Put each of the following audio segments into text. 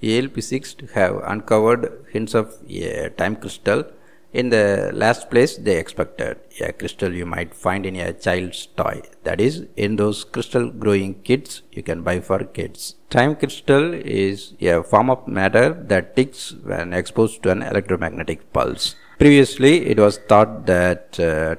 Yale physicists have uncovered hints of a time crystal in the last place they expected, a crystal you might find in a child's toy. That is, in those crystal growing kits you can buy for kids. Time crystal is a form of matter that ticks when exposed to an electromagnetic pulse. Previously, it was thought that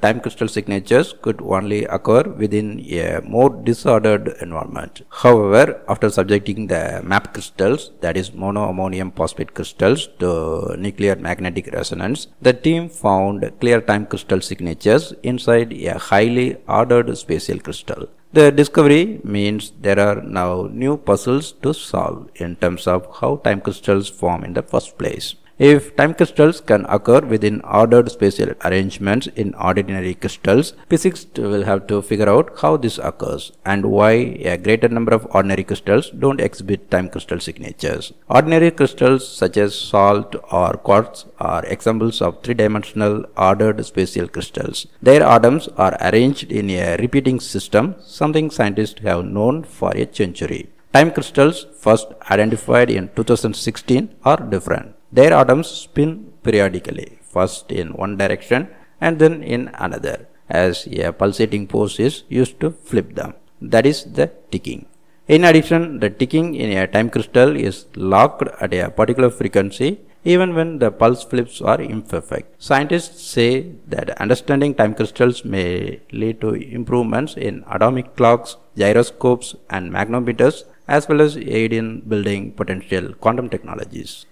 time crystal signatures could only occur within a more disordered environment. However, after subjecting the MAP crystals, that is monoammonium phosphate crystals, to nuclear magnetic resonance, the team found clear time crystal signatures inside a highly ordered spatial crystal. The discovery means there are now new puzzles to solve in terms of how time crystals form in the first place. If time crystals can occur within ordered spatial arrangements in ordinary crystals, physicists will have to figure out how this occurs and why a greater number of ordinary crystals don't exhibit time crystal signatures. Ordinary crystals such as salt or quartz are examples of three-dimensional ordered spatial crystals. Their atoms are arranged in a repeating system, something scientists have known for a century. Time crystals, first identified in 2016, are different. Their atoms spin periodically, first in one direction and then in another, as a pulsating force is used to flip them. That is the ticking. In addition, the ticking in a time crystal is locked at a particular frequency even when the pulse flips are imperfect. Scientists say that understanding time crystals may lead to improvements in atomic clocks, gyroscopes, and magnetometers, as well as aid in building potential quantum technologies.